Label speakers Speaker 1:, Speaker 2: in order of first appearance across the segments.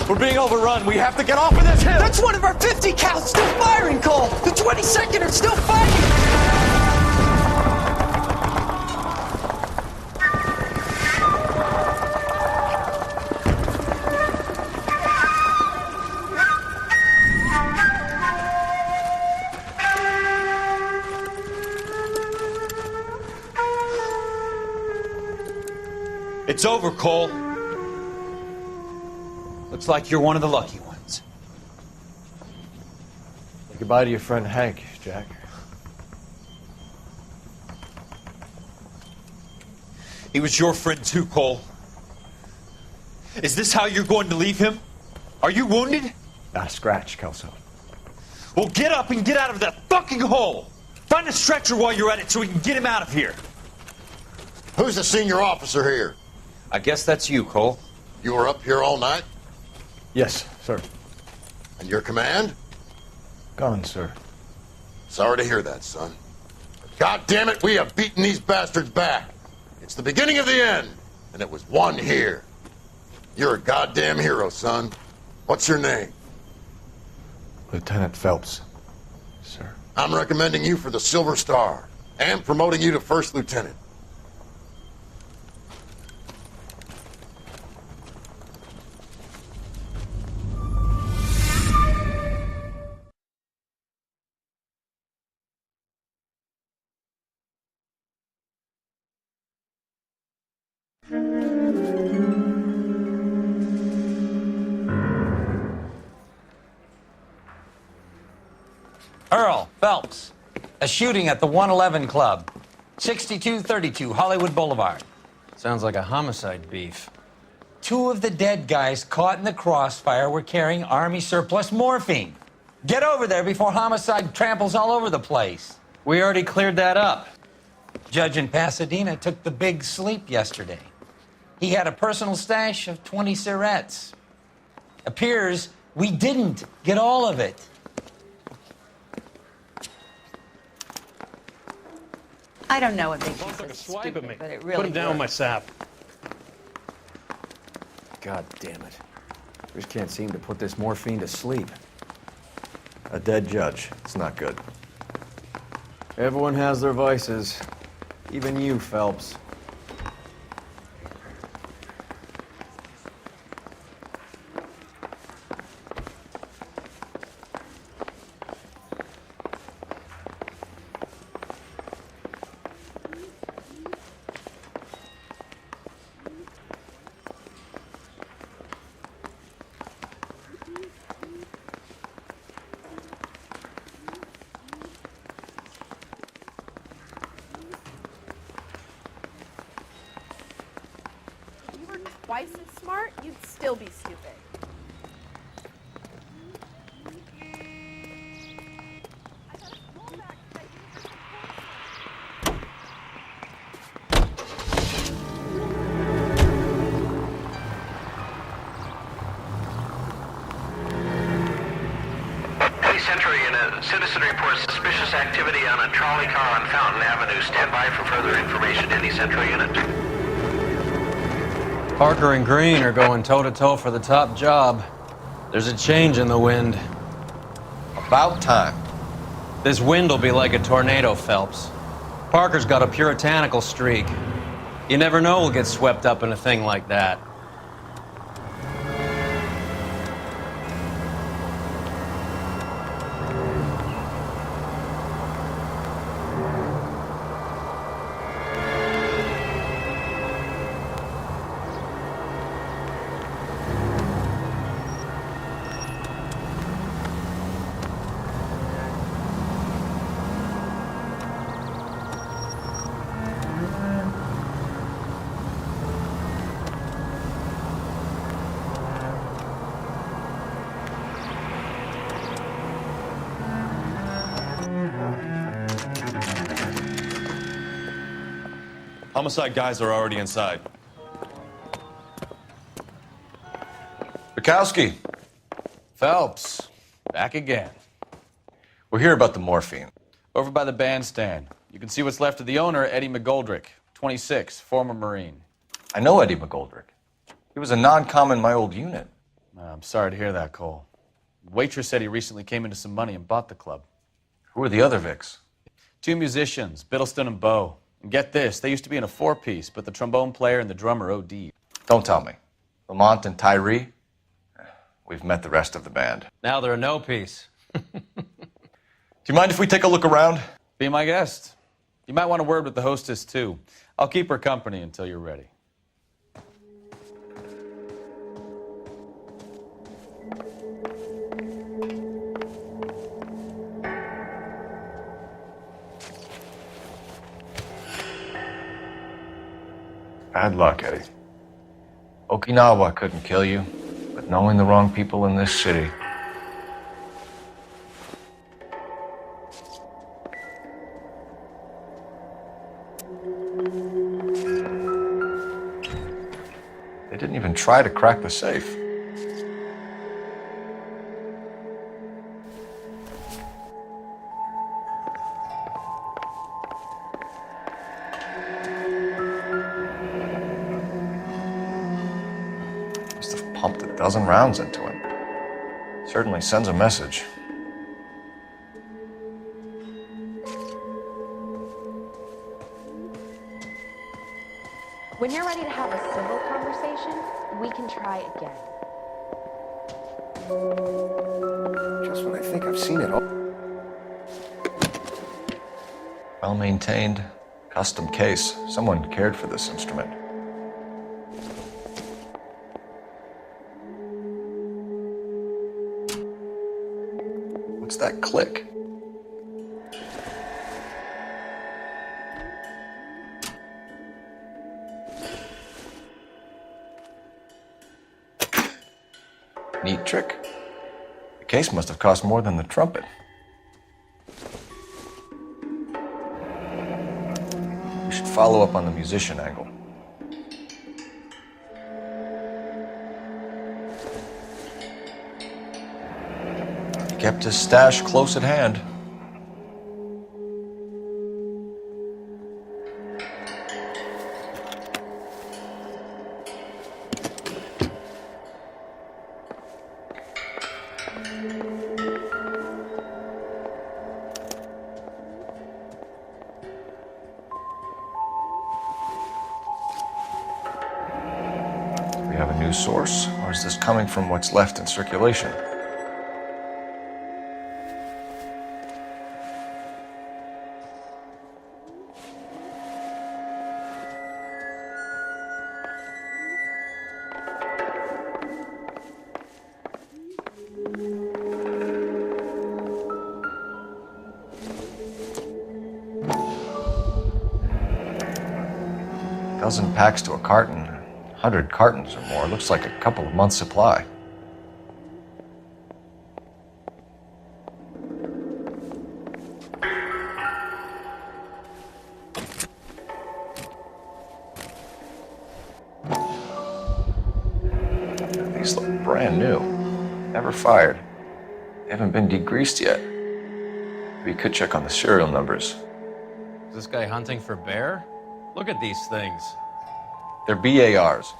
Speaker 1: We're being overrun. We have to get off of this hill.
Speaker 2: That's one of our 50 cals still firing, Cole. The 22nd are still fighting.
Speaker 1: It's over, Cole. Looks like you're one of the lucky ones.
Speaker 3: Say goodbye to your friend Hank, Jack.
Speaker 1: He was your friend too, Cole. Is this how you're going to leave him? Are you wounded?
Speaker 3: Not a scratch, Kelso.
Speaker 1: Well, get up and get out of that fucking hole! Find a stretcher while you're at it so we can get him out of here.
Speaker 4: Who's the senior officer here?
Speaker 1: I guess that's you, Cole.
Speaker 4: You were up here all night?
Speaker 3: Yes, sir.
Speaker 4: And your command?
Speaker 3: Gone, sir.
Speaker 4: Sorry to hear that, son. God damn it, we have beaten these bastards back. It's the beginning of the end, and it was won here. You're a goddamn hero, son. What's your name?
Speaker 3: Lieutenant Phelps, sir.
Speaker 4: I'm recommending you for the Silver Star, and promoting you to First Lieutenant.
Speaker 5: Earl Phelps, a shooting at the 111 Club, 6232 Hollywood Boulevard.
Speaker 6: Sounds like a homicide beef.
Speaker 5: Two of the dead guys caught in the crossfire were carrying Army surplus morphine. Get over there before homicide tramples all over the place.
Speaker 6: We already cleared that up.
Speaker 5: Judge in Pasadena took the big sleep yesterday. He had a personal stash of 20 cigarettes. Appears we didn't get all of it.
Speaker 7: I don't know what makes you
Speaker 6: Took
Speaker 7: so
Speaker 6: a swipe
Speaker 7: stupid,
Speaker 6: at me.
Speaker 7: but it really
Speaker 6: Put him down with my
Speaker 7: works.
Speaker 6: sap.
Speaker 3: God damn it. We just can't seem to put this morphine to sleep. A dead judge. It's not good. Everyone has their vices. Even you, Phelps.
Speaker 8: Twice as smart, you'd still be stupid.
Speaker 9: Hey, Central Unit. Citizen reports suspicious activity on a trolley car on Fountain Avenue. Stand by for further information. Any Central Unit?
Speaker 6: Parker and Green are going toe-to-toe for the top job. There's a change in the wind.
Speaker 10: About time.
Speaker 6: This wind will be like a tornado, Phelps. Parker's got a puritanical streak. You never know we'll get swept up in a thing like that.
Speaker 1: Homicide guys are already inside.
Speaker 10: Bukowski,
Speaker 11: Phelps, back again.
Speaker 10: we're here about the morphine.
Speaker 11: Over by the bandstand. You can see what's left of the owner, Eddie McGoldrick, 26, former Marine.
Speaker 10: I know Eddie McGoldrick. He was a non-com in my old unit.
Speaker 11: I'm sorry to hear that, Cole. The waitress said he recently came into some money and bought the club.
Speaker 10: Who are the other Vics?
Speaker 11: 2 musicians, Biddleston and Bow. And get this, they used to be in a 4-piece, but the trombone player and the drummer OD'd.
Speaker 10: Don't tell me. Lamont and Tyree? We've met the rest of the band.
Speaker 6: Now they're a no-piece.
Speaker 10: Do you mind if we take a look around?
Speaker 11: Be my guest. You might want a word with the hostess, too. I'll keep her company until you're ready.
Speaker 10: Bad luck, Eddie. Okinawa couldn't kill you, but knowing the wrong people in this city. They didn't even try to crack the safe. Pumped a dozen rounds into him. Certainly sends a message.
Speaker 8: When you're ready to have a civil conversation, we can try again.
Speaker 3: Just when I think I've seen it all.
Speaker 10: Well-maintained, custom case. Someone cared for this instrument. What's that click? Neat trick. The case must have cost more than the trumpet. We should follow up on the musician angle. He kept his stash close at hand. Do we have a new source, or is this coming from what's left in circulation? Dozen packs to a carton, 100 cartons or more. Looks like a couple of months' supply. These look brand new. Never fired. They haven't been degreased yet. We could check on the serial numbers.
Speaker 6: Is this guy hunting for bear? Look at these things.
Speaker 10: They're BARs.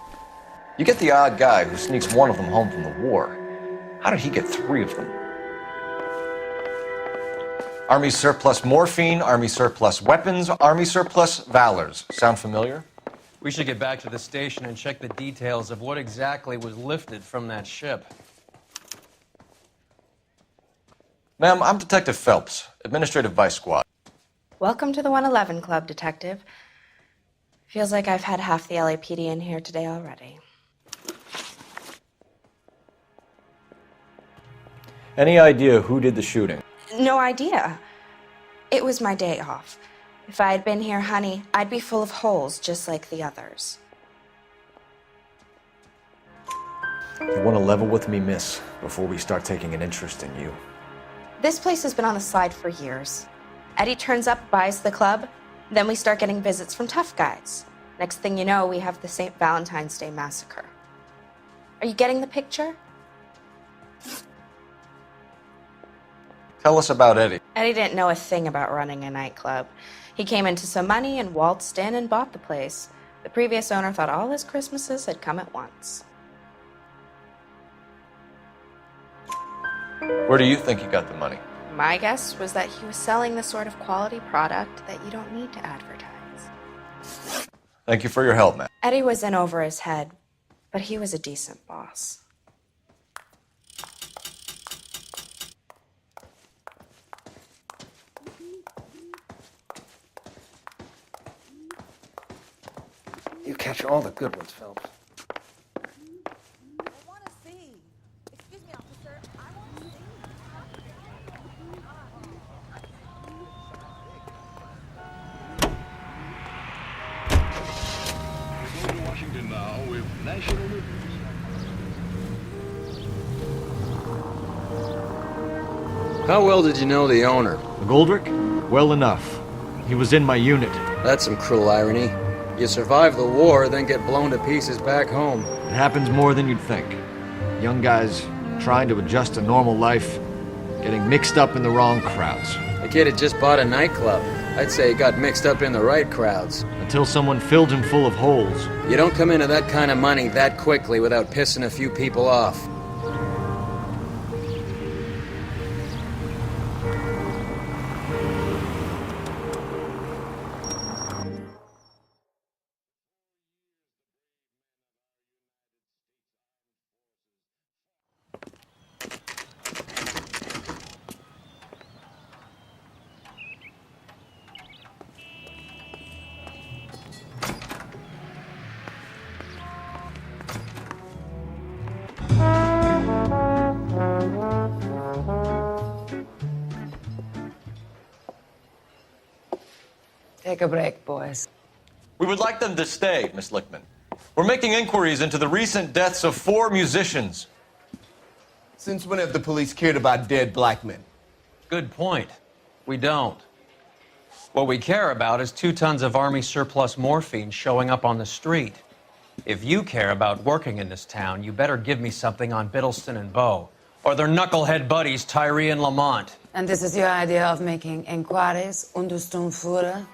Speaker 10: You get the odd guy who sneaks one of them home from the war. How did he get 3 of them? Army surplus morphine, Army surplus weapons, Army surplus valors. Sound familiar?
Speaker 6: We should get back to the station and check the details of what exactly was lifted from that ship.
Speaker 10: Ma'am, I'm Detective Phelps, Administrative Vice Squad.
Speaker 7: Welcome to the 111 Club, Detective. Feels like I've had half the LAPD in here today already.
Speaker 3: Any idea who did the shooting?
Speaker 7: No idea. It was my day off. If I had been here, honey, I'd be full of holes just like the others.
Speaker 3: You want to level with me, miss, before we start taking an interest in you?
Speaker 7: This place has been on the slide for years. Eddie turns up, buys the club, then we start getting visits from tough guys. Next thing you know, we have the St. Valentine's Day massacre. Are you getting the picture?
Speaker 10: Tell us about Eddie.
Speaker 7: Eddie didn't know a thing about running a nightclub. He came into some money and waltzed in and bought the place. The previous owner thought all his Christmases had come at once.
Speaker 10: Where do you think he got the money?
Speaker 7: My guess was that he was selling the sort of quality product that you don't need to advertise.
Speaker 10: Thank you for your help, man.
Speaker 7: Eddie was in over his head, but he was a decent boss.
Speaker 3: You catch all the good ones, Phelps.
Speaker 12: Washington now with national news.
Speaker 13: How well did you know the owner?
Speaker 3: McGoldrick? Well enough. He was in my unit.
Speaker 13: That's some cruel irony. You survive the war, then get blown to pieces back home.
Speaker 3: It happens more than you'd think. Young guys trying to adjust to normal life, getting mixed up in the wrong crowds.
Speaker 13: The kid had just bought a nightclub. I'd say he got mixed up in the right crowds.
Speaker 3: Until someone filled him full of holes.
Speaker 13: You don't come into that kind of money that quickly without pissing a few people off.
Speaker 14: Take a break, boys.
Speaker 1: We would like them to stay, Miss Lickman. We're making inquiries into the recent deaths of 4 musicians.
Speaker 2: Since when have the police cared about dead black men?
Speaker 6: Good point. We don't. What we care about is 2 tons of Army surplus morphine showing up on the street. If you care about working in this town, you better give me something on Biddleston and Bow, or their knucklehead buddies Tyree and Lamont.
Speaker 14: And this is your idea of making inquiries, Untersturmführer?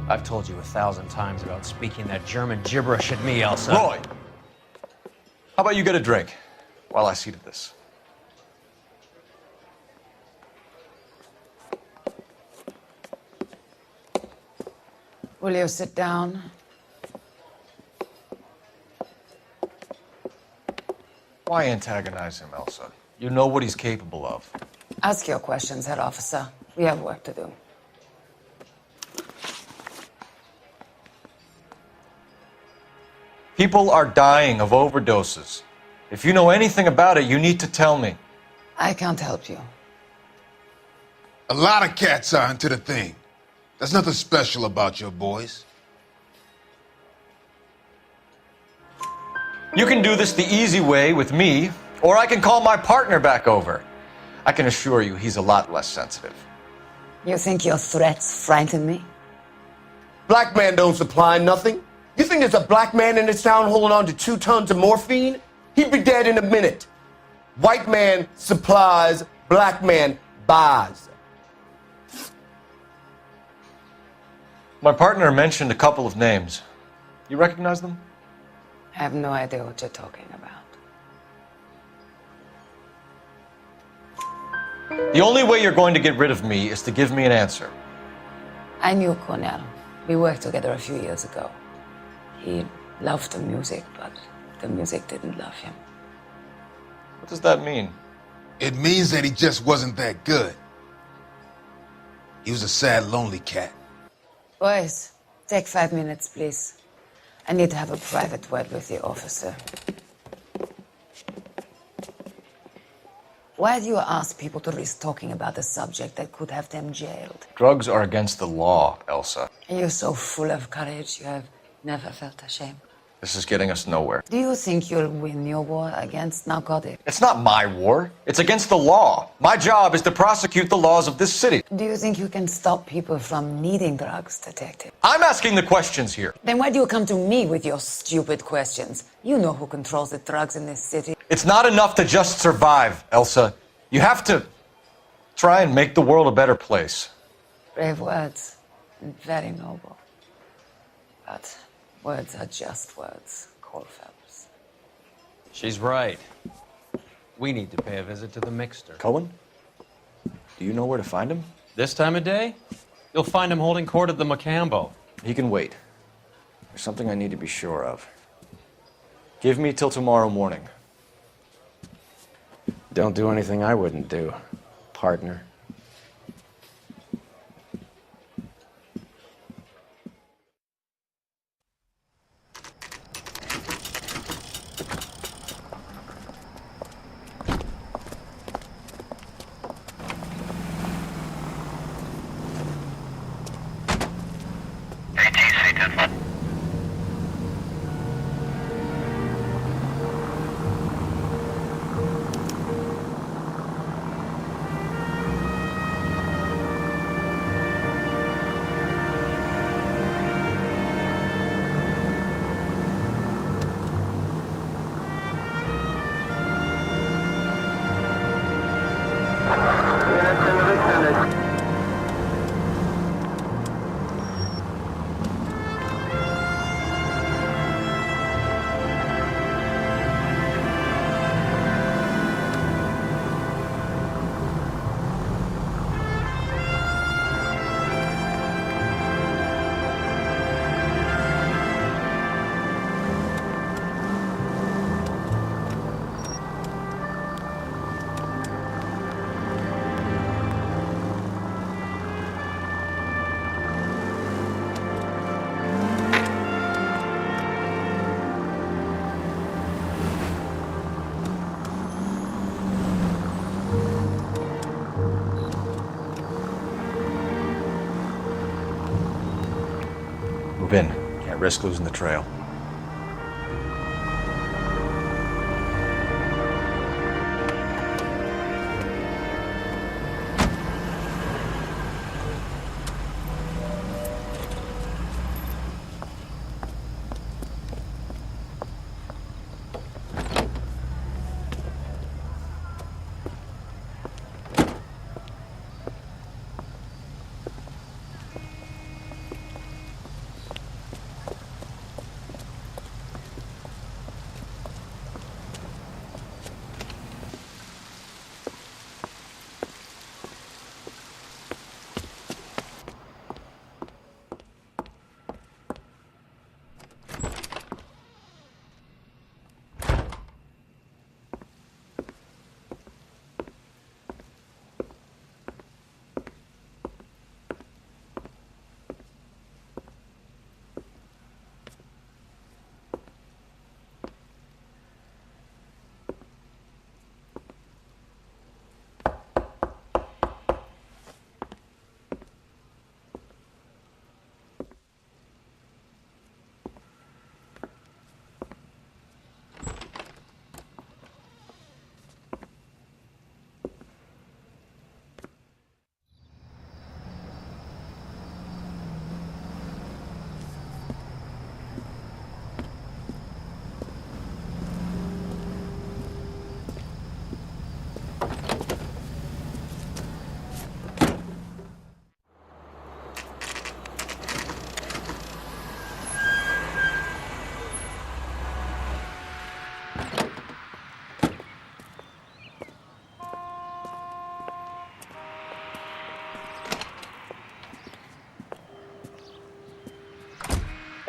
Speaker 6: I've told you 1,000 times about speaking that German gibberish at me, Elsa.
Speaker 10: Roy! How about you get a drink while I see to this?
Speaker 14: Will you sit down?
Speaker 10: Why antagonize him, Elsa? You know what he's capable of.
Speaker 14: Ask your questions, Head Officer. We have work to do.
Speaker 10: People are dying of overdoses. If you know anything about it, you need to tell me.
Speaker 14: I can't help you.
Speaker 12: A lot of cats are into the thing. There's nothing special about your boys.
Speaker 10: You can do this the easy way with me, or I can call my partner back over. I can assure you he's a lot less sensitive.
Speaker 14: You think your threats frighten me?
Speaker 2: Black man don't supply nothing. You think there's a black man in this town holding on to 2 tons of morphine? He'd be dead in a minute. White man supplies, black man buys.
Speaker 10: My partner mentioned a couple of names. You recognize them?
Speaker 14: I have no idea what you're talking about.
Speaker 10: The only way you're going to get rid of me is to give me an answer.
Speaker 14: I knew Cornell. We worked together a few years ago. He loved the music, but the music didn't love him.
Speaker 10: What does that mean?
Speaker 12: It means that he just wasn't that good. He was a sad, lonely cat.
Speaker 14: Boys, take 5 minutes, please. I need to have a private word with the officer. Why do you ask people to risk talking about a subject that could have them jailed?
Speaker 10: Drugs are against the law, Elsa.
Speaker 14: You're so full of courage, you have never felt ashamed.
Speaker 10: This is getting us nowhere.
Speaker 14: Do you think you'll win your war against narcotics?
Speaker 10: It's not my war. It's against the law. My job is to prosecute the laws of this city.
Speaker 14: Do you think you can stop people from needing drugs, Detective?
Speaker 10: I'm asking the questions here.
Speaker 14: Then why do you come to me with your stupid questions? You know who controls the drugs in this city.
Speaker 10: It's not enough to just survive, Elsa. You have to try and make the world a better place.
Speaker 14: Brave words, and very noble. But words are just words, Cole Phelps.
Speaker 6: She's right. We need to pay a visit to the mixer.
Speaker 3: Cohen? Do you know where to find him?
Speaker 6: This time of day, you'll find him holding court at the Macambo.
Speaker 3: He can wait. There's something I need to be sure of. Give me till tomorrow morning.
Speaker 13: Don't do anything I wouldn't do, partner.
Speaker 3: Move in. Can't risk losing the trail.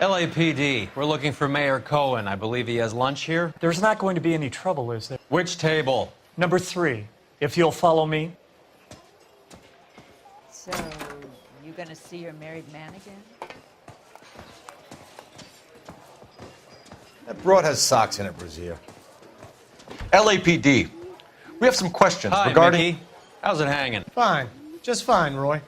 Speaker 6: LAPD, we're looking for Mayor Cohen. I believe he has lunch here.
Speaker 15: There's not going to be any trouble, is there?
Speaker 6: Which table?
Speaker 15: Number 3, if you'll follow me.
Speaker 16: So, you gonna see your married man again?
Speaker 17: That broad has socks in it, Brazier. LAPD, we have some questions
Speaker 6: Hi,
Speaker 17: regarding...
Speaker 6: Mickey. How's it hanging?
Speaker 15: Fine. Just fine, Roy.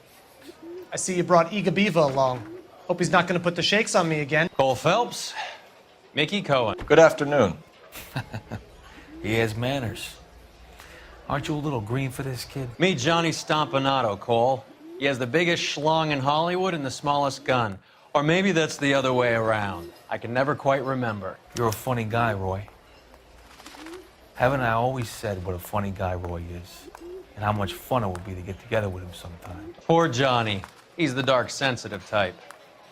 Speaker 15: I see you brought Igabiva along. Hope he's not going to put the shakes on me again.
Speaker 6: Cole Phelps, Mickey Cohen.
Speaker 17: Good afternoon.
Speaker 18: He has manners. Aren't you a little green for this kid?
Speaker 6: Meet Johnny Stompanato, Cole. He has the biggest schlong in Hollywood and the smallest gun. Or maybe that's the other way around. I can never quite remember.
Speaker 18: You're a funny guy, Roy. Haven't I always said what a funny guy Roy is? And how much fun it would be to get together with him sometime.
Speaker 6: Poor Johnny. He's the dark, sensitive type.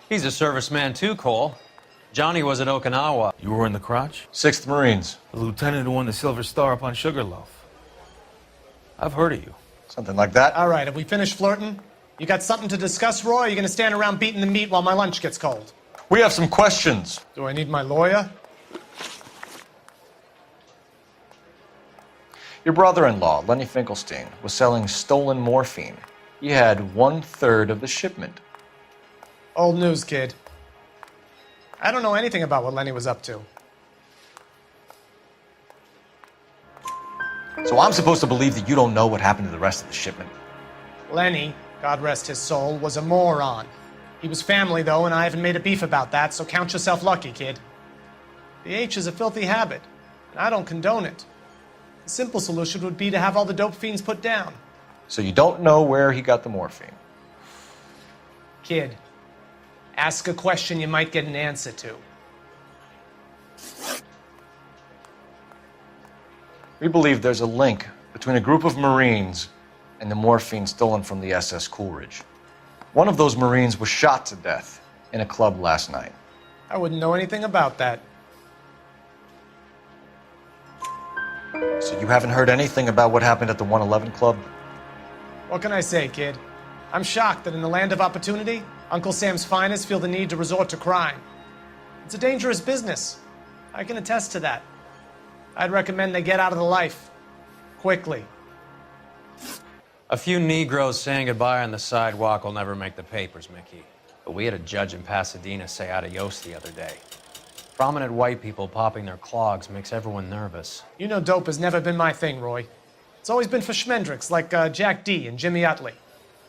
Speaker 6: He's a serviceman too, Cole. Johnny was at Okinawa.
Speaker 18: You were in the crotch?
Speaker 17: 6th Marines.
Speaker 18: The lieutenant who won the Silver Star up on Sugarloaf. I've heard of you.
Speaker 3: Something like that.
Speaker 15: All right, have we finished flirting? You got something to discuss, Roy? Or are you going to stand around beating the meat while my lunch gets cold?
Speaker 3: We have some questions.
Speaker 15: Do I need my lawyer?
Speaker 3: Your brother-in-law, Lenny Finkelstein, was selling stolen morphine. He had 1/3 of the shipment.
Speaker 15: Old news, kid. I don't know anything about what Lenny was up to.
Speaker 3: So I'm supposed to believe that you don't know what happened to the rest of the shipment?
Speaker 15: Lenny, God rest his soul, was a moron. He was family, though, and I haven't made a beef about that, so count yourself lucky, kid. The H is a filthy habit, and I don't condone it. The simple solution would be to have all the dope fiends put down.
Speaker 3: So you don't know where he got the morphine?
Speaker 15: Kid, ask a question you might get an answer to.
Speaker 3: We believe there's a link between a group of Marines and the morphine stolen from the SS Coolidge. One of those Marines was shot to death in a club last night.
Speaker 15: I wouldn't know anything about that.
Speaker 3: So you haven't heard anything about what happened at the 111 Club?
Speaker 15: What can I say, kid? I'm shocked that in the land of opportunity, Uncle Sam's finest feel the need to resort to crime. It's a dangerous business. I can attest to that. I'd recommend they get out of the life. Quickly.
Speaker 6: A few Negroes saying goodbye on the sidewalk will never make the papers, Mickey. But we had a judge in Pasadena say adios the other day. Prominent white people popping their clogs makes everyone nervous.
Speaker 15: You know dope has never been my thing, Roy. It's always been for schmendricks like Jack D. and Jimmy Utley.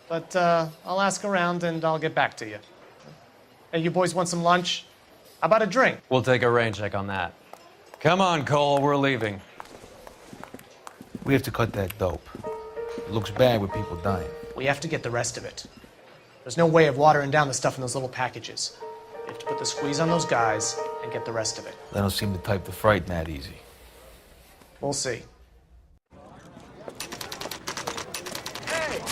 Speaker 15: But I'll ask around and I'll get back to you. Hey, you boys want some lunch? How about a drink?
Speaker 6: We'll take a rain check on that. Come on, Cole, we're leaving.
Speaker 18: We have to cut that dope. It looks bad with people dying.
Speaker 15: We have to get the rest of it. There's no way of watering down the stuff in those little packages. You have to put the squeeze on those guys and get the rest of it.
Speaker 18: They don't seem the type to frighten that easy.
Speaker 15: We'll see.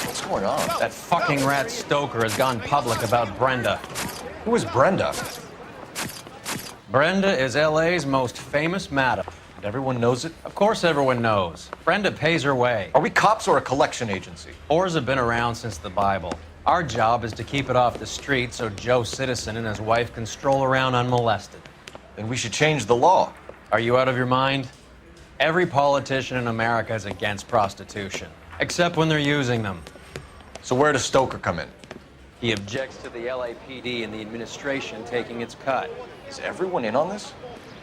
Speaker 3: What's going on?
Speaker 6: That fucking rat Stoker has gone public about Brenda.
Speaker 3: Who is Brenda?
Speaker 6: Brenda is LA's most famous madam.
Speaker 3: And everyone knows it?
Speaker 6: Of course everyone knows. Brenda pays her way.
Speaker 3: Are we cops or a collection agency?
Speaker 6: Whores have been around since the Bible. Our job is to keep it off the street so Joe Citizen and his wife can stroll around unmolested.
Speaker 3: Then we should change the law.
Speaker 6: Are you out of your mind? Every politician in America is against prostitution, except when they're using them.
Speaker 3: So where does Stoker come in?
Speaker 6: He objects to the LAPD and the administration taking its cut.
Speaker 3: Is everyone in on this?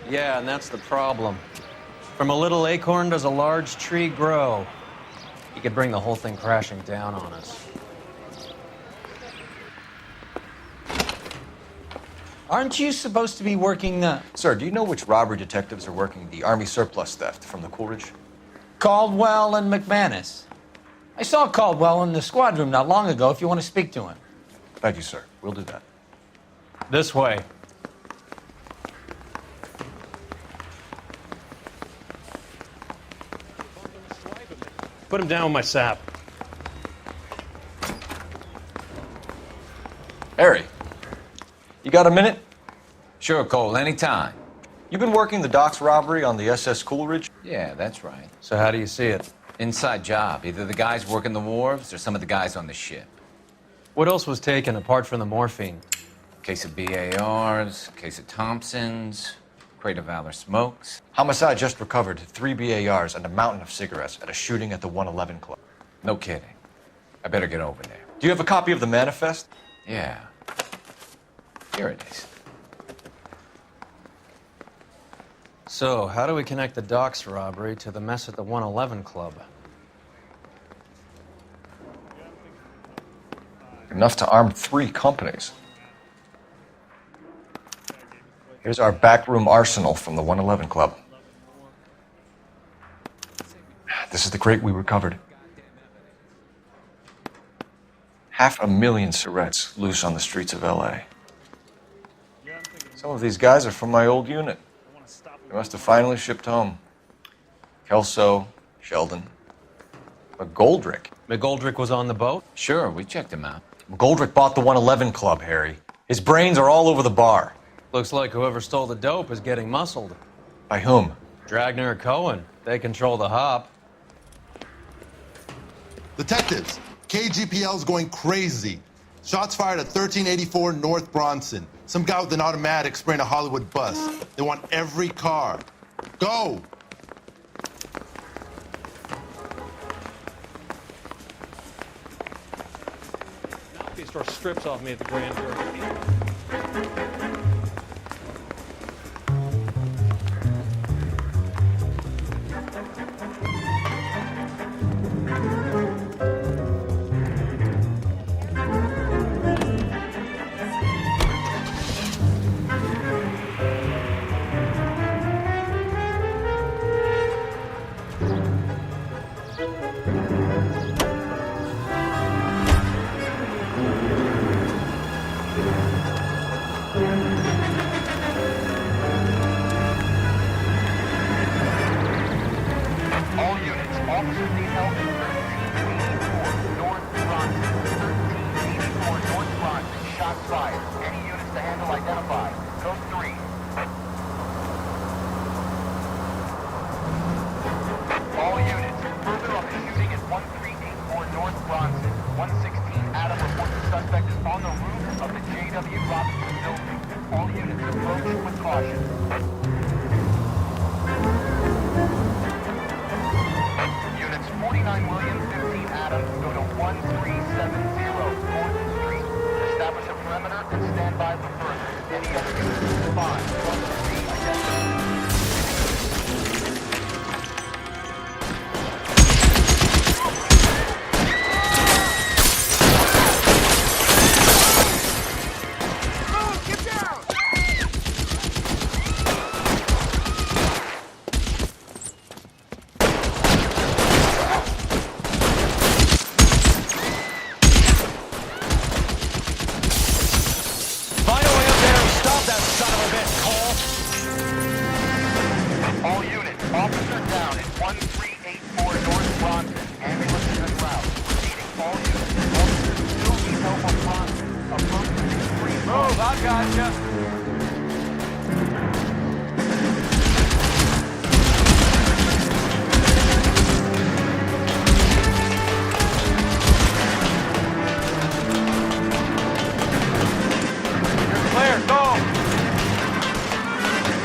Speaker 6: Yeah, and that's the problem. From a little acorn does a large tree grow. He could bring the whole thing crashing down on us. Aren't you supposed to be working the...
Speaker 3: Sir, do you know which robbery detectives are working the Army surplus theft from the Coolidge?
Speaker 5: Caldwell and McManus. I saw Caldwell in the squad room not long ago if you want to speak to him.
Speaker 3: Thank you, sir. We'll do that.
Speaker 6: This way.
Speaker 19: Put him down with my sap.
Speaker 3: Harry, you got a minute?
Speaker 20: Sure, Cole, anytime.
Speaker 3: You've been working the docks robbery on the SS Coolidge?
Speaker 20: Yeah, that's right.
Speaker 6: So how do you see it?
Speaker 20: Inside job. Either the guys working the wharves or some of the guys on the ship.
Speaker 6: What else was taken apart from the morphine?
Speaker 20: Case of BARs, case of Thompsons, crate of Valor smokes.
Speaker 3: Homicide just recovered 3 BARs and a mountain of cigarettes at a shooting at the 111 Club.
Speaker 20: No kidding. I better get over there.
Speaker 3: Do you have a copy of the manifest?
Speaker 20: Yeah. Here it is.
Speaker 6: So, how do we connect the docks robbery to the mess at the 111 Club?
Speaker 3: Enough to arm 3 companies. Here's our backroom arsenal from the 111 Club. This is the crate we recovered. 500,000 cigarettes loose on the streets of LA. Some of these guys are from my old unit. They must have finally shipped home. Kelso, Sheldon, McGoldrick.
Speaker 6: McGoldrick was on the boat?
Speaker 20: Sure, we checked him out.
Speaker 3: McGoldrick bought the 111 Club, Harry. His brains are all over the bar.
Speaker 6: Looks like whoever stole the dope is getting muscled.
Speaker 3: By whom?
Speaker 6: Dragner or Cohen. They control the hop.
Speaker 21: Detectives, KGPL's going crazy. Shots fired at 1384 North Bronson. Some guy with an automatic spraying a Hollywood bus. They want every car. Go!
Speaker 19: He starts strips off me at the grand jury.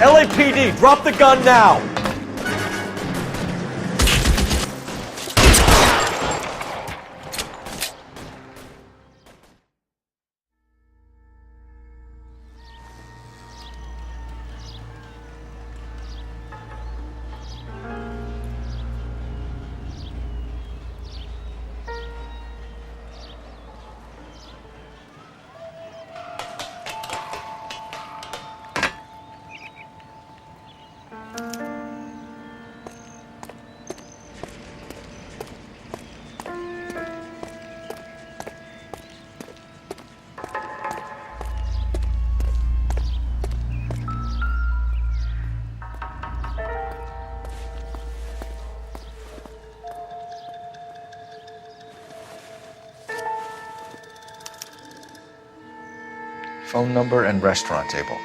Speaker 3: LAPD, drop the gun now!
Speaker 10: Phone number and restaurant table.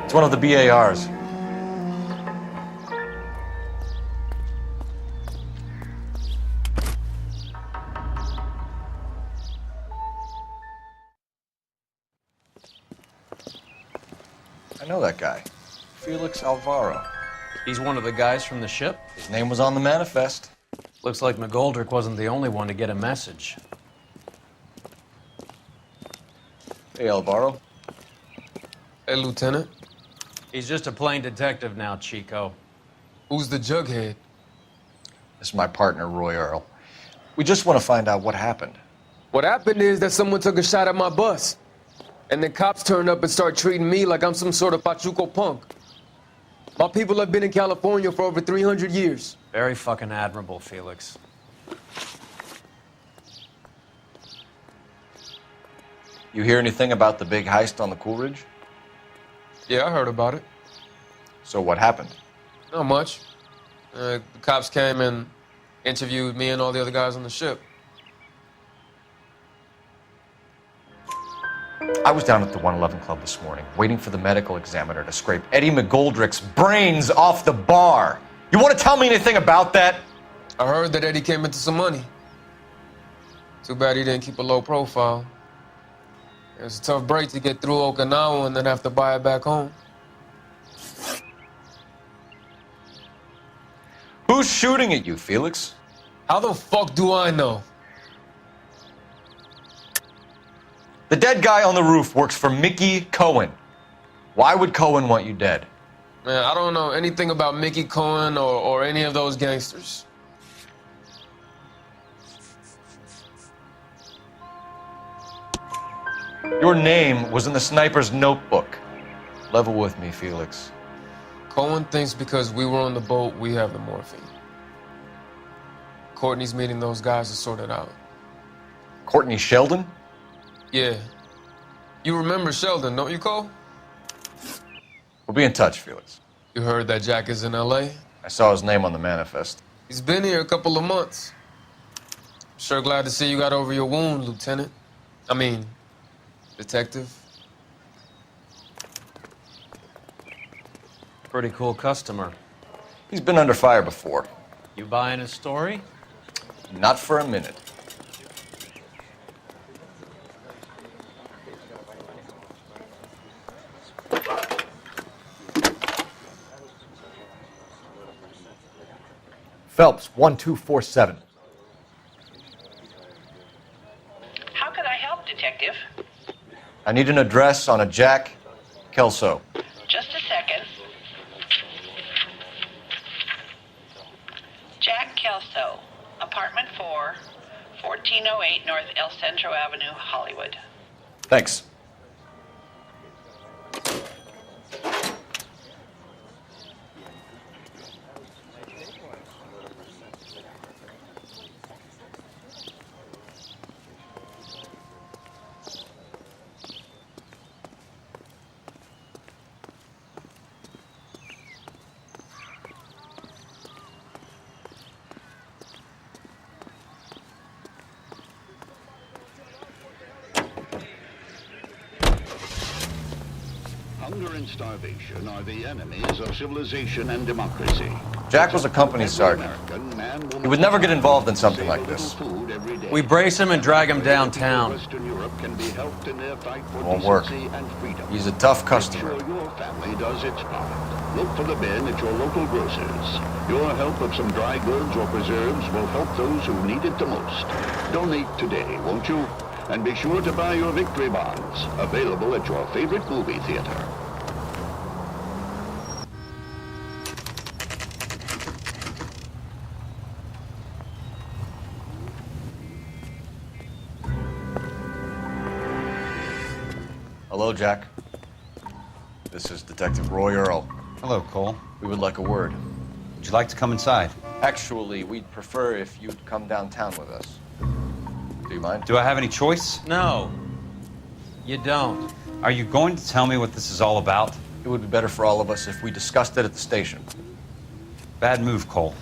Speaker 3: It's one of the BARs.
Speaker 10: I know that guy. Felix Alvaro.
Speaker 6: He's one of the guys from the ship?
Speaker 10: His name was on the manifest.
Speaker 6: Looks like McGoldrick wasn't the only one to get a message.
Speaker 10: Hey, Alvaro.
Speaker 22: Hey, Lieutenant.
Speaker 6: He's just a plain detective now, Chico.
Speaker 22: Who's the jughead?
Speaker 10: This is my partner, Roy Earl. We just want to find out what happened.
Speaker 22: What happened is that someone took a shot at my bus. And then cops turned up and start treating me like I'm some sort of Pachuco punk. My people have been in California for over 300 years.
Speaker 6: Very fucking admirable, Felix.
Speaker 10: You hear anything about the big heist on the Coolidge?
Speaker 22: Yeah, I heard about it.
Speaker 10: So what happened?
Speaker 22: Not much. The cops came and Interviewed me and all the other guys on the ship.
Speaker 3: I was down at the 111 Club this morning, waiting for the medical examiner to scrape Eddie McGoldrick's brains off the bar. You want to tell me anything about that?
Speaker 22: I heard that Eddie came into some money. Too bad he didn't keep a low profile. It was a tough break to get through Okinawa and then have to buy it back home.
Speaker 3: Who's shooting at you, Felix?
Speaker 22: How the fuck do I know?
Speaker 3: The dead guy on the roof works for Mickey Cohen. Why would Cohen want you dead?
Speaker 22: Man, I don't know anything about Mickey Cohen or any of those gangsters.
Speaker 3: Your name was in the sniper's notebook. Level with me, Felix.
Speaker 22: Cohen thinks because we were on the boat, we have the morphine. Courtney's meeting those guys to sort it out.
Speaker 3: Courtney Sheldon?
Speaker 22: Yeah. You remember Sheldon, don't you, Cole?
Speaker 3: We'll be in touch, Felix.
Speaker 22: You heard that Jack is in LA?
Speaker 3: I saw his name on the manifest.
Speaker 22: He's been here a couple of months. Sure glad to see you got over your wound, Lieutenant. I mean, Detective.
Speaker 6: Pretty cool customer.
Speaker 3: He's been under fire before.
Speaker 6: You buying his story?
Speaker 3: Not for a minute.
Speaker 4: Phelps, 1247.
Speaker 9: How can I help, Detective?
Speaker 3: I need an address on a Jack Kelso.
Speaker 9: Just a second. Jack Kelso, apartment 4, 1408 North El Centro Avenue, Hollywood.
Speaker 3: Thanks.
Speaker 23: Hunger and starvation are the enemies of civilization and democracy.
Speaker 3: Jack was a company sergeant. He would never get involved in something like this.
Speaker 6: We brace him and drag him downtown.
Speaker 3: Won't work. He's a tough customer.
Speaker 23: Your family does its part. Look for the bin at your local grocers. Your help of some dry goods or preserves will help those who need it the most. Donate today, won't you? And be sure to buy your victory bonds, available at your favorite movie theater.
Speaker 3: Hello, Jack. This is Detective Roy Earl.
Speaker 24: Hello, Cole.
Speaker 3: We would like a word.
Speaker 24: Would you like to come inside?
Speaker 3: Actually, we'd prefer if you'd come downtown with us. Do you mind?
Speaker 24: Do I have any choice?
Speaker 6: No, you don't.
Speaker 24: Are you going to tell me what this is all about?
Speaker 3: It would be better for all of us if we discussed it at the station.
Speaker 24: Bad move, Cole.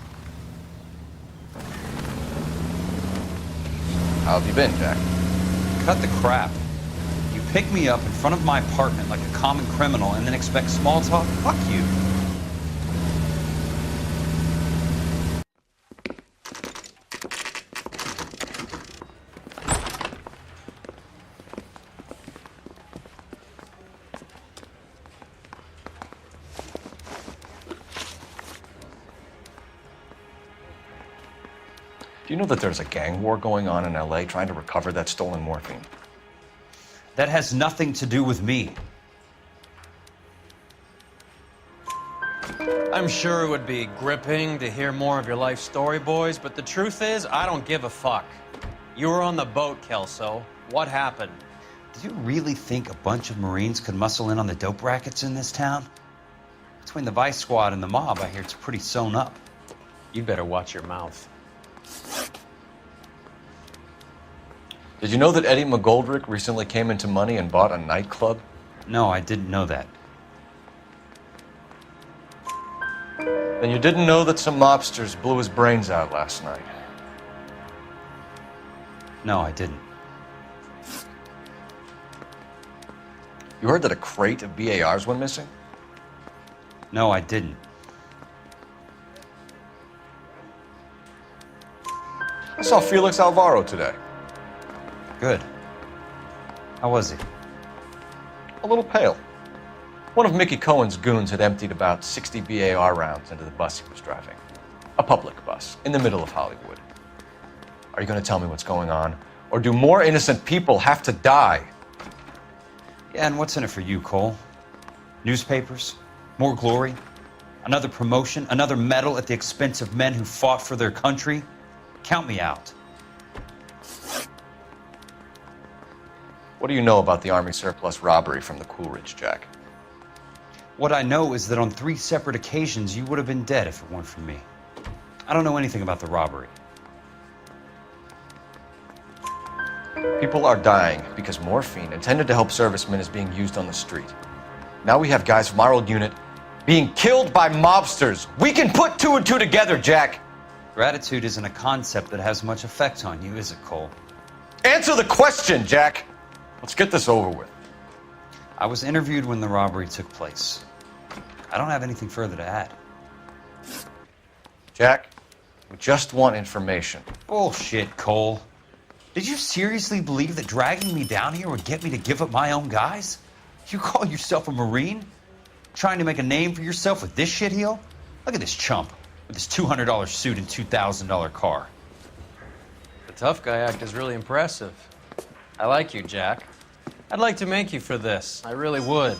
Speaker 3: How have you been, Jack?
Speaker 24: Cut the crap. You pick me up in front of my apartment like a common criminal and then expect small talk? Fuck you.
Speaker 3: Do you know that there's a gang war going on in LA trying to recover that stolen morphine?
Speaker 24: That has nothing to do with me.
Speaker 6: I'm sure it would be gripping to hear more of your life story, boys, but the truth is, I don't give a fuck. You were on the boat, Kelso. What happened?
Speaker 24: Do you really think a bunch of Marines could muscle in on the dope rackets in this town? Between the Vice Squad and the mob, I hear it's pretty sewn up.
Speaker 6: You'd better watch your mouth.
Speaker 3: Did you know that Eddie McGoldrick recently came into money and bought a nightclub?
Speaker 24: No, I didn't know that.
Speaker 3: Then you didn't know that some mobsters blew his brains out last night?
Speaker 24: No, I didn't.
Speaker 3: You heard that a crate of BARs went missing?
Speaker 24: No, I didn't.
Speaker 3: I saw Felix Alvaro today.
Speaker 24: Good. How was he?
Speaker 3: A little pale. One of Mickey Cohen's goons had emptied about 60 BAR rounds into the bus he was driving. A public bus, in the middle of Hollywood. Are you going to tell me what's going on? Or do more innocent people have to die?
Speaker 24: Yeah, and what's in it for you, Cole? Newspapers? More glory? Another promotion? Another medal at the expense of men who fought for their country? Count me out.
Speaker 3: What do you know about the Army surplus robbery from the Coolidge, Jack?
Speaker 24: What I know is that on 3 separate occasions you would have been dead if it weren't for me. I don't know anything about the robbery.
Speaker 3: People are dying because morphine intended to help servicemen is being used on the street. Now we have guys from our old unit being killed by mobsters. We can put 2 and 2 together, Jack.
Speaker 24: Gratitude isn't a concept that has much effect on you, is it, Cole?
Speaker 3: Answer the question, Jack. Let's get this over with.
Speaker 24: I was interviewed when the robbery took place. I don't have anything further to add.
Speaker 3: Jack, we just want information.
Speaker 24: Bullshit, Cole. Did you seriously believe that dragging me down here would get me to give up my own guys? You call yourself a Marine? Trying to make a name for yourself with this shitheel? Look at this chump with his $200 suit and $2,000 car.
Speaker 6: The tough guy act is really impressive. I like you, Jack. I'd like to make you for this. I really would.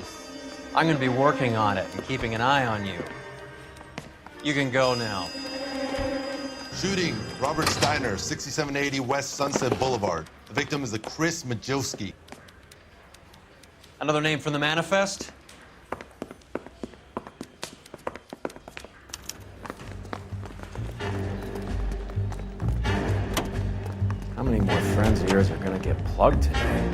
Speaker 6: I'm going to be working on it and keeping an eye on you. You can go now.
Speaker 21: Shooting, Robert Steiner, 6780 West Sunset Boulevard. The victim is a Chris Majowski.
Speaker 6: Another name from the manifest?
Speaker 3: How many more friends of yours are going to get plugged today?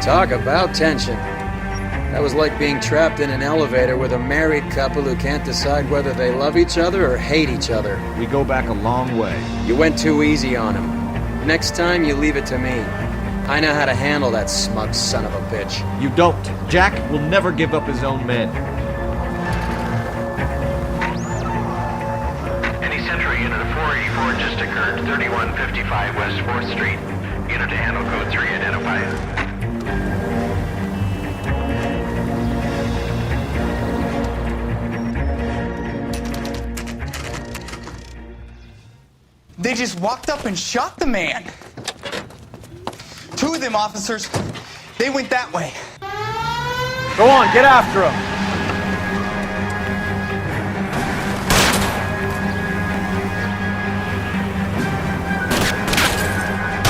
Speaker 13: Talk about tension. That was like being trapped in an elevator with a married couple who can't decide whether they love each other or hate each other.
Speaker 4: We go back a long way.
Speaker 13: You went too easy on him. Next time, you leave it to me. I know how to handle that smug son of a bitch.
Speaker 4: You don't. Jack will never give up his own men.
Speaker 1: Any Central unit of 484 just occurred, 3155 West 4th Street. Unit to handle code 3 identified.
Speaker 7: They just walked up and shot the man. 2 of them officers, they went that way.
Speaker 4: Go on, get after him.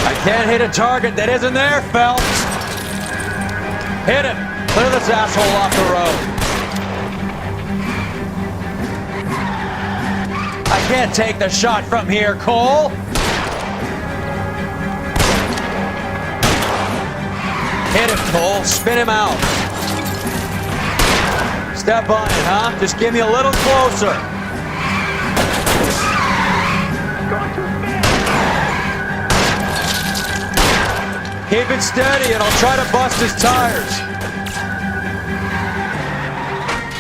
Speaker 6: I can't hit a target that isn't there, Phelps. Hit him. Clear this asshole off the road. I can't take the shot from here, Cole. Hit him, Cole. Spin him out. Step on it, huh? Just give me a little closer. Keep it steady and I'll try to bust his tires.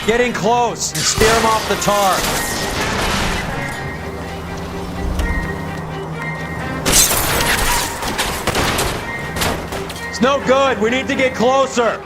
Speaker 6: Get in close and steer him off the tar. It's no good. We need to get closer.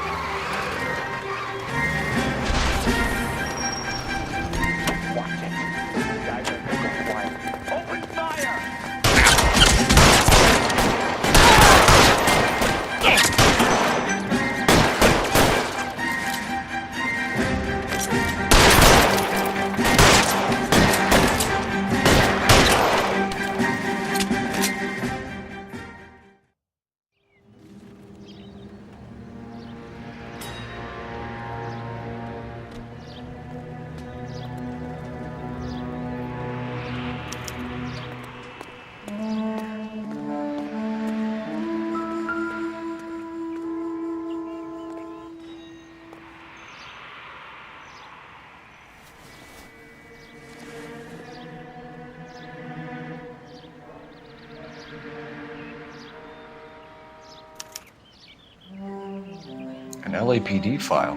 Speaker 10: An LAPD file?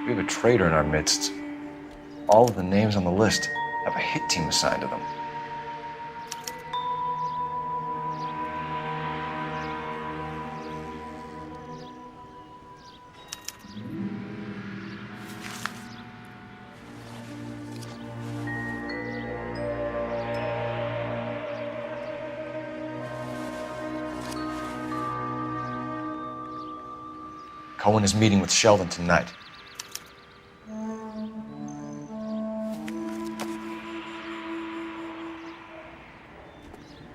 Speaker 10: We have a traitor in our midst. All of the names on the list have a hit team assigned to them. Cohen is meeting with Sheldon tonight.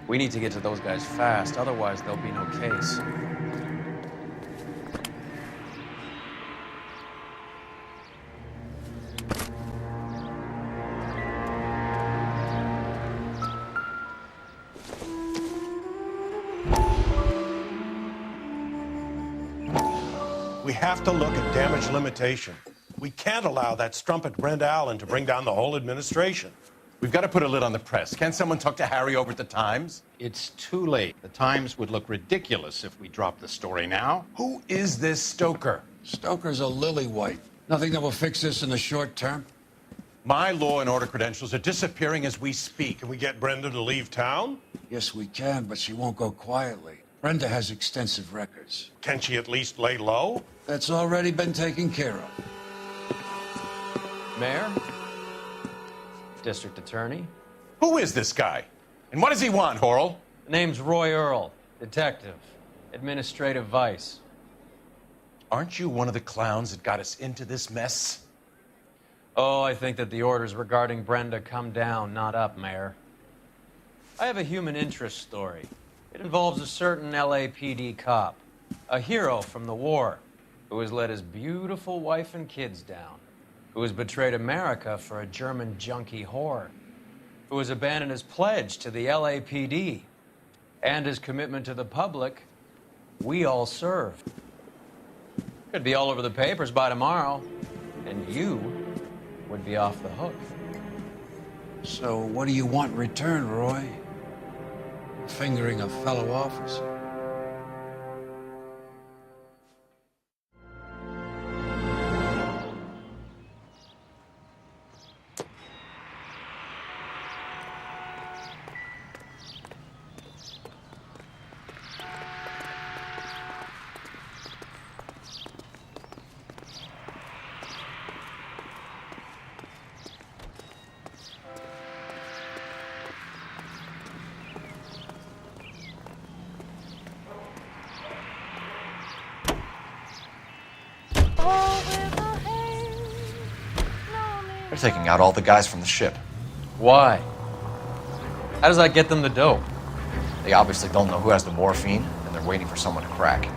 Speaker 6: We need to get to those guys fast, otherwise there'll be no case.
Speaker 2: We have to look at damage limitation. We can't allow that strumpet Brent Allen to bring down the whole administration.
Speaker 17: We've got to put a lid on the press. Can't someone talk to Harry over at the Times?
Speaker 8: It's too late. The Times would look ridiculous if we dropped the story now.
Speaker 2: Who is this Stoker?
Speaker 11: Stoker's a lily-white. Nothing that will fix this in the short term.
Speaker 2: My law and order credentials are disappearing as we speak. Can we get Brenda to leave town?
Speaker 11: Yes, we can, but she won't go quietly. Brenda has extensive records.
Speaker 2: Can she at least lay low?
Speaker 11: That's already been taken care of.
Speaker 6: Mayor? District Attorney?
Speaker 17: Who is this guy? And what does he want, Horrell?
Speaker 6: The name's Roy Earl, detective, administrative vice.
Speaker 17: Aren't you one of the clowns that got us into this mess?
Speaker 6: Oh, I think that the orders regarding Brenda come down, not up, Mayor. I have a human interest story. It involves a certain LAPD cop, a hero from the war, who has let his beautiful wife and kids down, who has betrayed America for a German junkie whore, who has abandoned his pledge to the LAPD and his commitment to the public. We all serve. Could be all over the papers by tomorrow, and you would be off the hook.
Speaker 11: So what do you want in return, Roy? Fingering a fellow officer?
Speaker 10: They're taking out all the guys from the ship.
Speaker 6: Why? How does that get them the dope?
Speaker 10: They obviously don't know who has the morphine, and they're waiting for someone to crack.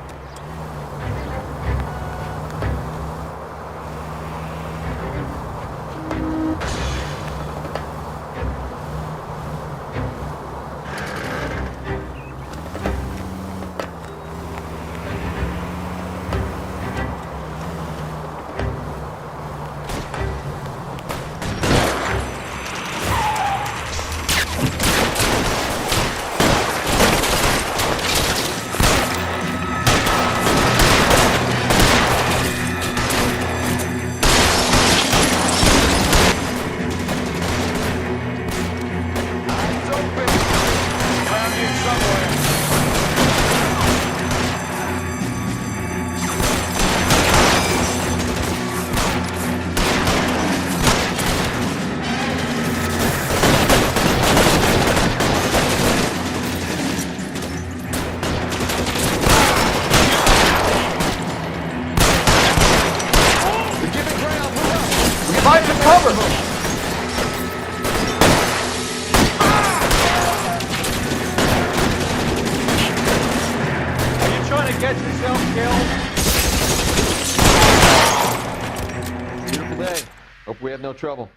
Speaker 4: No trouble.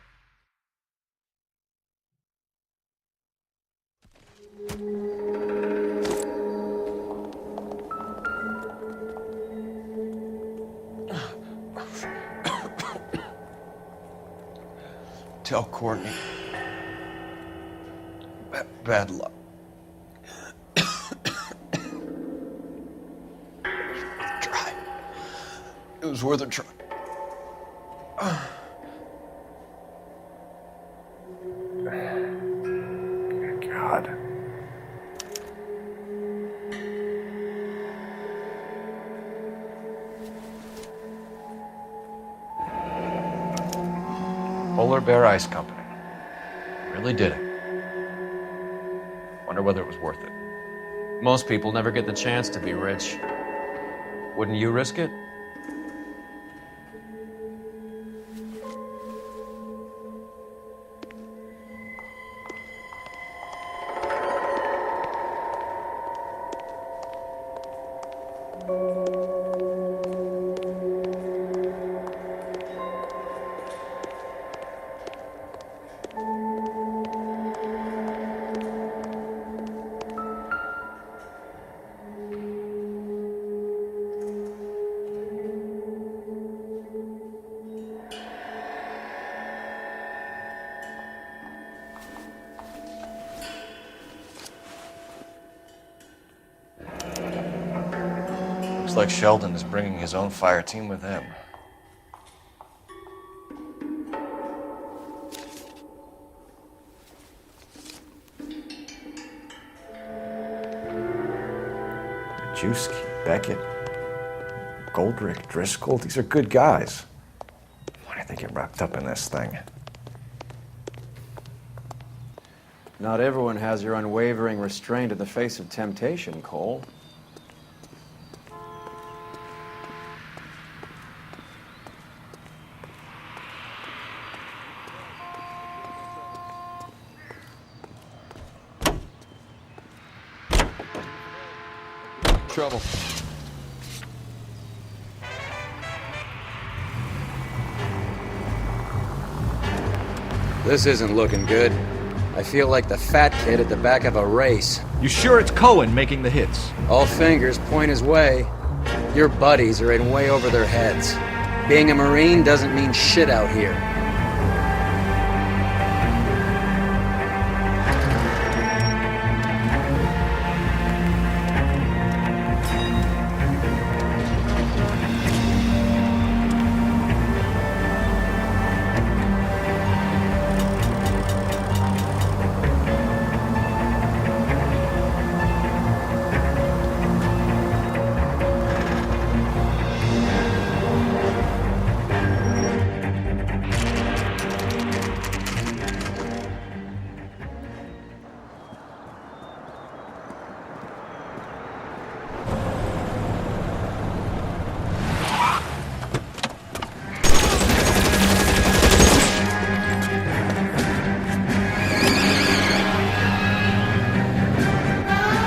Speaker 10: Tell Courtney. Bad luck. Try.
Speaker 3: was worth a try. God.
Speaker 10: Polar Bear Ice Company. Really did it. Wonder whether it was worth it.
Speaker 6: Most people never get the chance to be rich. Wouldn't you risk it?
Speaker 10: Looks like Sheldon is bringing his own fire team with him.
Speaker 3: Majewski, Beckett, Goldrick, Driscoll, these are good guys. Why did they get wrapped up in this thing?
Speaker 13: Not everyone has your unwavering restraint in the face of temptation, Cole.
Speaker 22: Trouble.
Speaker 13: This isn't looking good. I feel like the fat kid at the back of a race.
Speaker 4: You sure it's Cohen making the hits?
Speaker 13: All fingers point his way. Your buddies are in way over their heads. Being a Marine doesn't mean shit out here.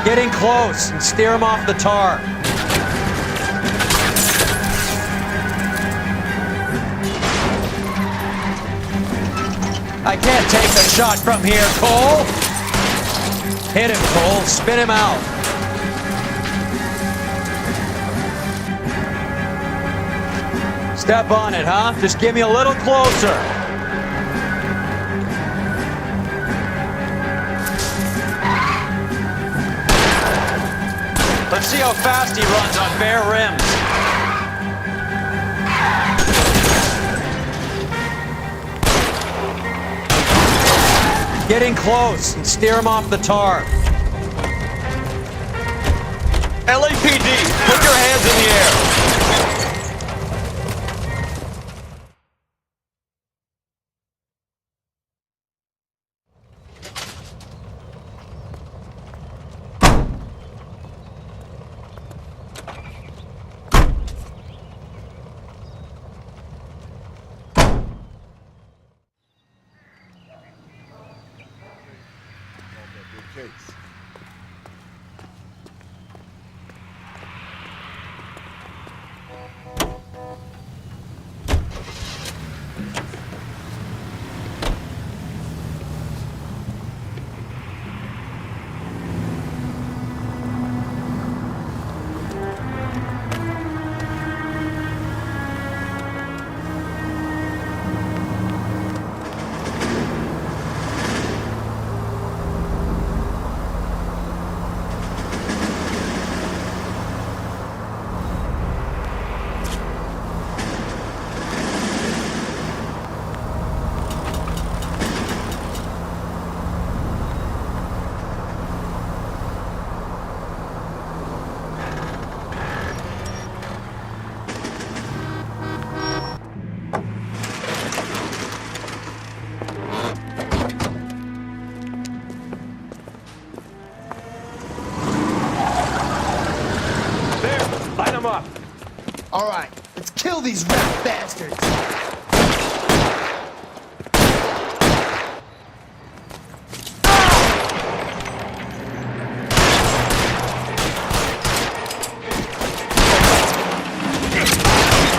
Speaker 6: Get in close and steer him off the tar. I can't take the shot from here, Cole. Hit him, Cole. Spin him out. Step on it, huh? Just give me a little closer. Let's see how fast he runs on bare rims. Get in close and steer him off the tar. LAPD, put your hands in the air.
Speaker 19: him up.
Speaker 7: All right, let's kill these rat bastards.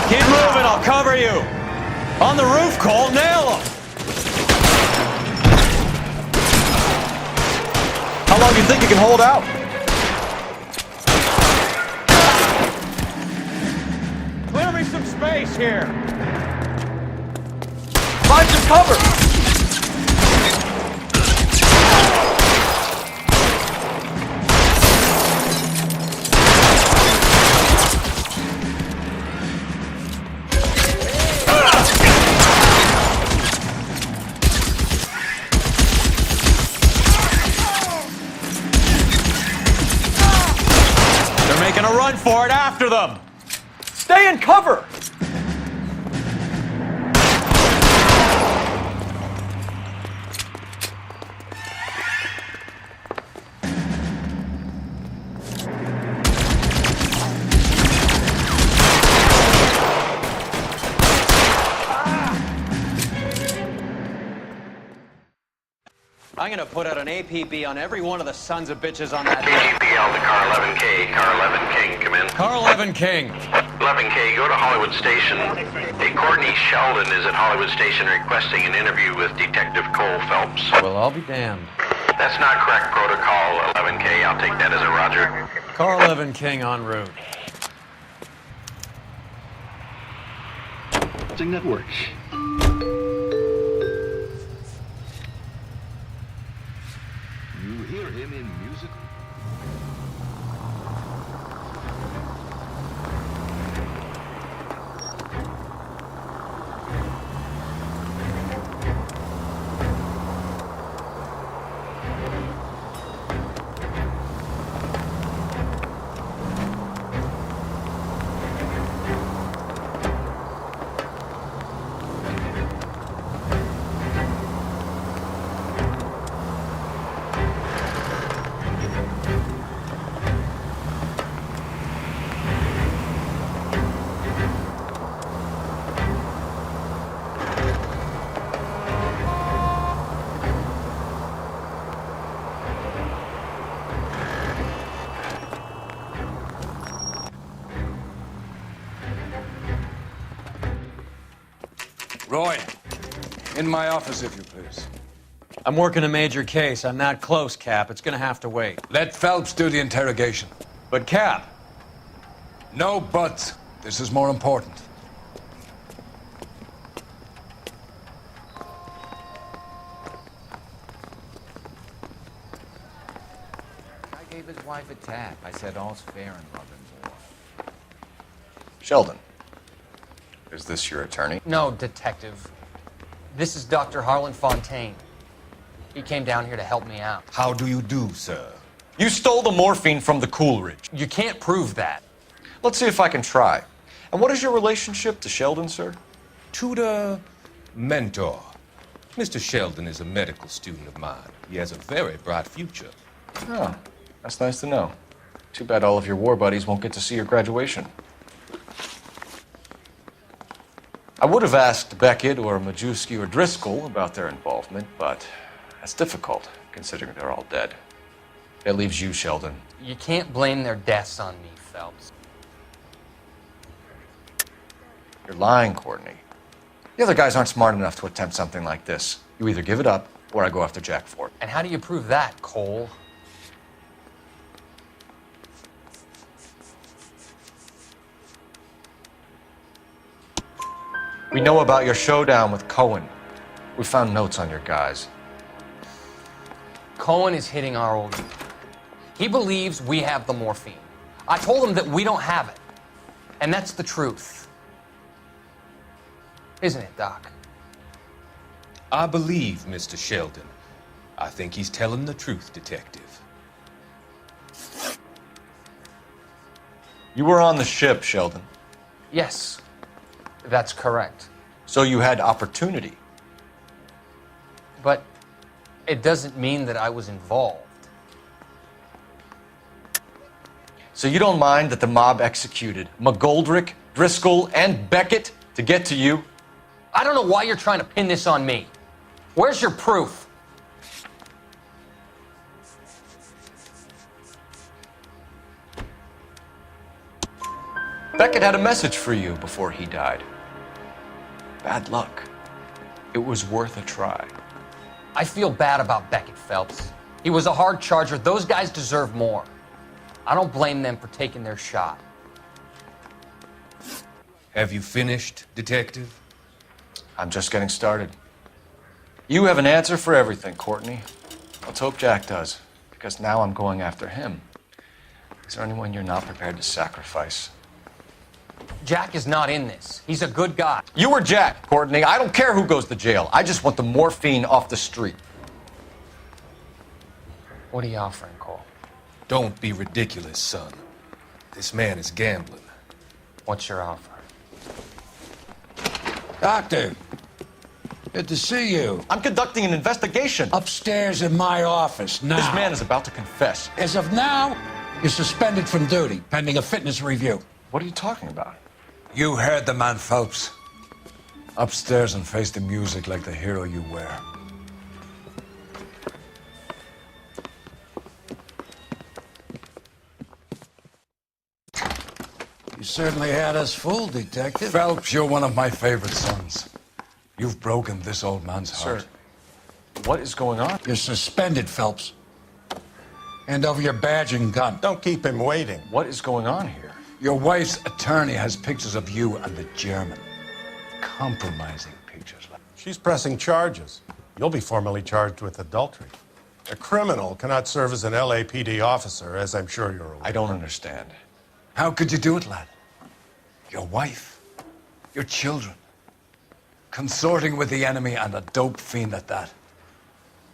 Speaker 6: Keep moving, I'll cover you. On the roof, Cole, nail him.
Speaker 3: How long do you think you can hold out?
Speaker 19: Clear me some space here.
Speaker 3: Find some cover!
Speaker 6: They're making a run for it, after them.
Speaker 3: Stay in cover!
Speaker 6: I'm gonna put out an APB on every one of the sons of bitches on that.
Speaker 1: APL to car 11K. Car 11 King, come in.
Speaker 6: Car 11 King.
Speaker 1: 11K, go to Hollywood Station. Hey, Courtney Sheldon is at Hollywood Station requesting an interview with Detective Cole Phelps.
Speaker 6: Well, I'll be damned.
Speaker 1: That's not correct protocol, 11K. I'll take that as a roger.
Speaker 6: Car 11 King en route.
Speaker 23: Network. You hear him in music.
Speaker 11: Roy, in my office, if you please.
Speaker 6: I'm working a major case. I'm not close, Cap. It's gonna have to wait.
Speaker 11: Let Phelps do the interrogation.
Speaker 6: But, Cap.
Speaker 11: No buts. This is more important.
Speaker 20: I gave his wife a tap. I said all's fair in love and war.
Speaker 10: Sheldon, is this your attorney?
Speaker 12: No, Detective. This is Dr. Harlan Fontaine. He came down here to help me out.
Speaker 17: How do you do, sir?
Speaker 3: You stole the morphine from the Coolidge.
Speaker 12: You can't prove that.
Speaker 3: Let's see if I can try. And what is your relationship to Sheldon, sir?
Speaker 17: Tutor, mentor. Mr. Sheldon is a medical student of mine. He has a very bright future.
Speaker 10: Oh, that's nice to know. Too bad all of your war buddies won't get to see your graduation. I would have asked Beckett or Majewski or Driscoll about their involvement, but that's difficult, considering they're all dead. That leaves you, Sheldon.
Speaker 12: You can't blame their deaths on me, Phelps.
Speaker 10: You're lying, Courtney. The other guys aren't smart enough to attempt something like this. You either give it up, or I go after Jack for it.
Speaker 12: And how do you prove that, Cole?
Speaker 3: We know about your showdown with Cohen. We found notes on your guys.
Speaker 12: Cohen is hitting our old man. He believes we have the morphine. I told him that we don't have it. And that's the truth. Isn't it, Doc?
Speaker 17: I believe Mr. Sheldon. I think he's telling the truth, Detective.
Speaker 3: You were on the ship, Sheldon.
Speaker 12: Yes, that's correct.
Speaker 3: So you had opportunity.
Speaker 12: But it doesn't mean that I was involved.
Speaker 10: So you don't mind that the mob executed McGoldrick, Driscoll, and Beckett to get to you?
Speaker 12: I don't know why you're trying to pin this on me. Where's your proof?
Speaker 10: Beckett had a message for you before he died. Bad luck. It was worth a try.
Speaker 12: I feel bad about Beckett, Phelps. He was a hard charger. Those guys deserve more. I don't blame them for taking their shot.
Speaker 17: Have you finished, Detective?
Speaker 10: I'm just getting started. You have an answer for everything, Courtney. Let's hope Jack does, because now I'm going after him. Is there anyone you're not prepared to sacrifice?
Speaker 12: Jack is not in this. He's a good guy.
Speaker 10: You or Jack, Courtney. I don't care who goes to jail. I just want the morphine off the street.
Speaker 12: What are you offering, Cole?
Speaker 17: Don't be ridiculous, son. This man is gambling.
Speaker 12: What's your offer?
Speaker 11: Doctor, good to see you.
Speaker 10: I'm conducting an investigation.
Speaker 11: Upstairs in my office now.
Speaker 10: This man is about to confess.
Speaker 11: As of now, you're suspended from duty, pending a fitness review.
Speaker 10: What are you talking about?
Speaker 11: You heard the man, Phelps. Upstairs and face the music like the hero you were. You certainly had us fooled, Detective. Phelps, you're one of my favorite sons. You've broken this old man's heart.
Speaker 10: Sir, what is going on?
Speaker 11: You're suspended, Phelps. Hand over your badge and gun.
Speaker 2: Don't keep him waiting.
Speaker 10: What is going on here?
Speaker 11: Your wife's attorney has pictures of you and the German. Compromising pictures.
Speaker 2: She's pressing charges. You'll be formally charged with adultery. A criminal cannot serve as an LAPD officer, as I'm sure you're aware.
Speaker 10: I don't understand.
Speaker 11: How could you do it, lad? Your wife, your children, consorting with the enemy and a dope fiend at that.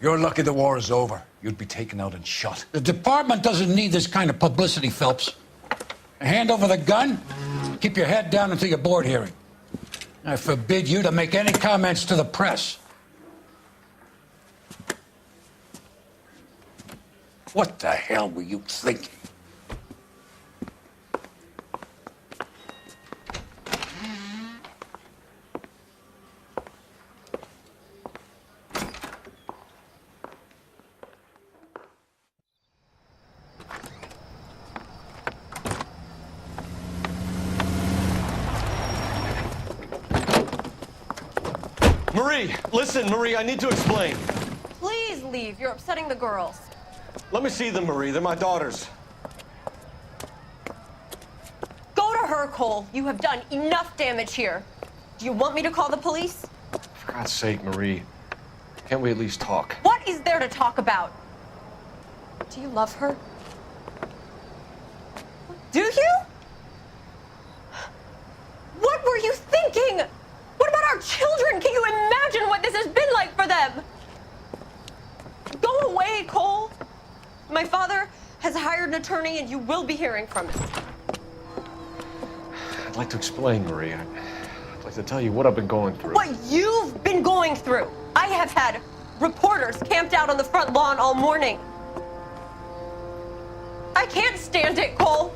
Speaker 11: You're lucky the war is over. You'd be taken out and shot. The department doesn't need this kind of publicity, Phelps. Hand over the gun, keep your head down until your board hearing. I forbid you to make any comments to the press. What the hell were you thinking?
Speaker 10: Marie, listen, Marie, I need to explain.
Speaker 14: Please leave. You're upsetting the girls.
Speaker 10: Let me see them, Marie. They're my daughters.
Speaker 14: Go to her, Cole. You have done enough damage here. Do you want me to call the police?
Speaker 10: For God's sake, Marie. Can't we at least talk?
Speaker 14: What is there to talk about? Do you love her? Do you? What were you thinking? What about our children? Can you imagine what this has been like for them? Go away, Cole. My father has hired an attorney and you will be hearing from him.
Speaker 10: I'd like to explain, Marie. I'd like to tell you what I've been going through.
Speaker 14: What you've been going through. I have had reporters camped out on the front lawn all morning. I can't stand it, Cole.